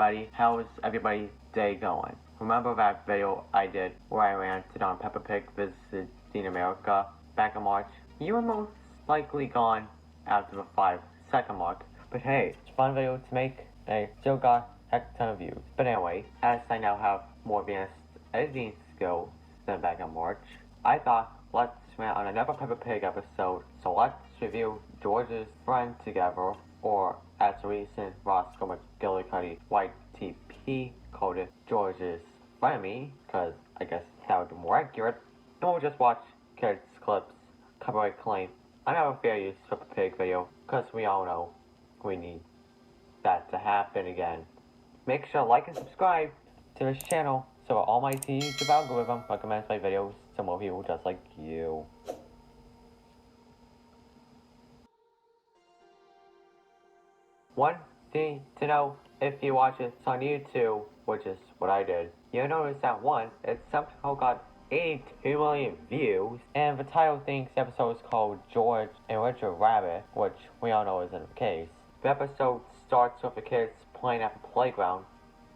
everybody, how's everybody's day going? Remember that video I did where I ranted on Peppa Pig visiting America back in March? You were most likely gone after the 5-second mark, but hey, it's a fun video to make and I still got a heck ton of views. But anyway, as I now have more advanced editing skills than back in March, I thought let's rant on another Peppa Pig episode, so let's review George's Friend Together, or as the recent Roscoe McGillicuddy YTP called it, George's Frenemy, because I guess that would be more accurate. And we'll just watch kids clips, copyright claim. I have a fair use Peppa Pig video, because we all know we need that to happen again. Make sure to like and subscribe to this channel so all my YouTube algorithm recommends my videos to more people just like you. One thing to know, if you watch this on YouTube, which is what I did, you'll notice that one, it somehow got 82 million views, and the title thinks the episode is called George and Richard Rabbit, which we all know isn't the case. The episode starts with the kids playing at the playground.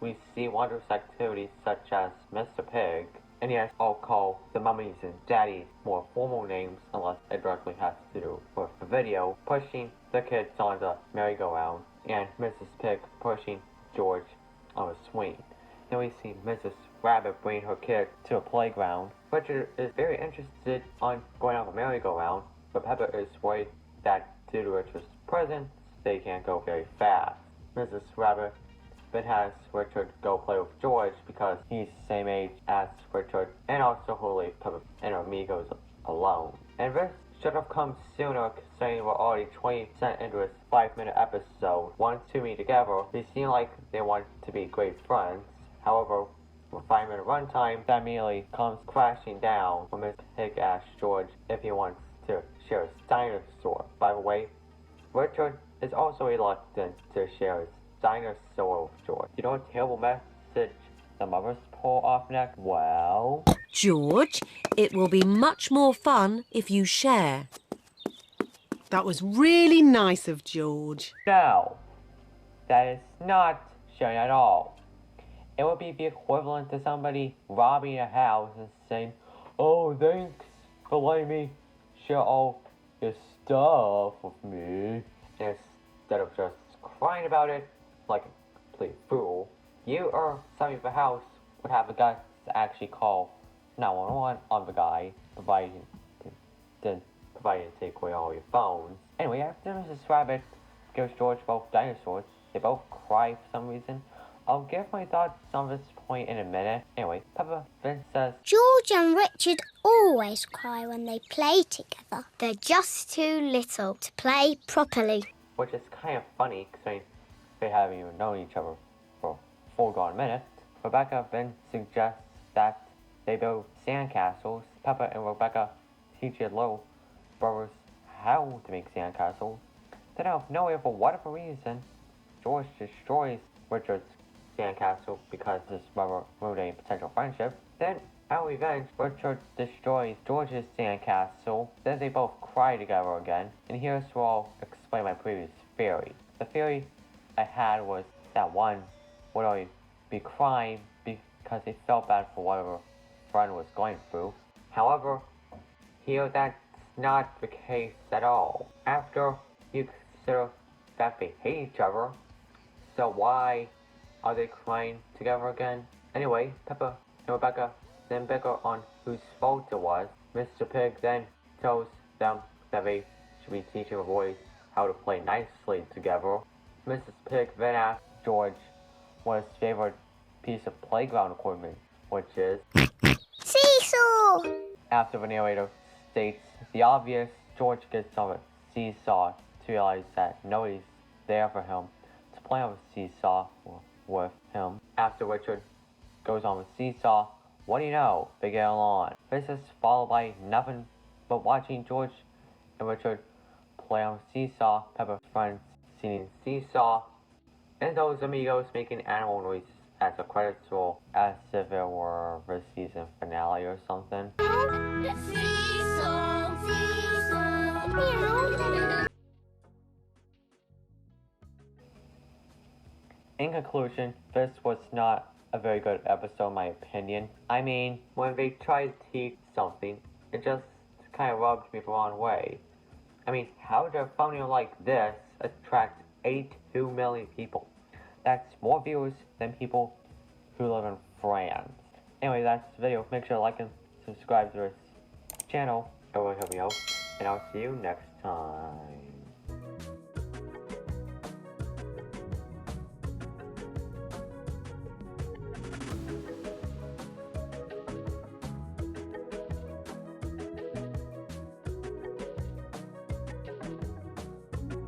We see wondrous activities such as Mr. Pig, and yes, I'll call the mummies and daddies more formal names unless it directly has to do with the video, pushing the kids on the merry-go-round, and Mrs. Pig pushing George on a swing. Then we see Mrs. Rabbit bring her kid to a playground. Richard is very interested on going on the merry-go-round, but Peppa is worried that due to Richard's presence, they can't go very fast. Mrs. Rabbit then has Richard go play with George because he's the same age as Richard, and also will leave Peppa and her amigos alone. And this should have come sooner, considering we're already 20% into this 5-minute episode. Once two meet together, they seem like they want to be great friends. However, with 5-minute runtime, that immediately comes crashing down when Miss Pig asks George if he wants to share his dinosaur. By the way, Richard is also reluctant to share his dinosaur with George. You know what terrible message the mothers pull off next? Well, George, it will be much more fun if you share. That was really nice of George. no, that is not sharing at all. It would be the equivalent to somebody robbing a house and saying, "Oh, thanks for letting me share all your stuff with me," instead of just crying about it like a complete fool. You or somebody at the house would have the guts to actually call 911 on the guy, providing to take away all your phones. Anyway, after Mrs. Rabbit gives George both dinosaurs, they both cry for some reason. I'll give my thoughts on this point in a minute. Anyway, Peppa then says, George and Richard always cry when they play together. They're just too little to play properly. which is kind of funny considering they haven't even known each other for a full gone minute. Rebecca then suggests that they build sandcastles. Peppa and Rebecca teach their little brothers how to make sandcastles. Then out of nowhere, for whatever reason, George destroys Richard's sandcastle because his brother ruined a potential friendship. Then, out of revenge, Richard destroys George's sandcastle. Then they both cry together again. And here's where I'll explain my previous theory. The theory I had was that one would always be crying because they felt bad for whatever friend was going through. However, here that's not the case at all. After you consider that they hate each other, so why are they crying together again? Anyway, Peppa and Rebecca then bicker on whose fault it was. Mr. Pig then tells them that they should be teaching the boys how to play nicely together. Mrs. Pig then asks George what his favorite piece of playground equipment, which is Seesaw! After the narrator states the obvious, George gets on a seesaw to realize that nobody's there for him to play on the seesaw with him. After Richard goes on the seesaw, what do you know? They get along. This is followed by nothing but watching George and Richard play on the seesaw. Peppa's friends singing seesaw, and those amigos making animal noises as the credits roll, as if it were the season finale or something. in conclusion, this was not a very good episode in my opinion. I mean, when they tried to teach something, it just kind of rubbed me the wrong way. I mean, how does a thumbnail like this attract 82 million people? That's more viewers than people who live in France. Anyway, that's the video. Make sure to like and subscribe to this channel. It will help me out. And I'll see you next time.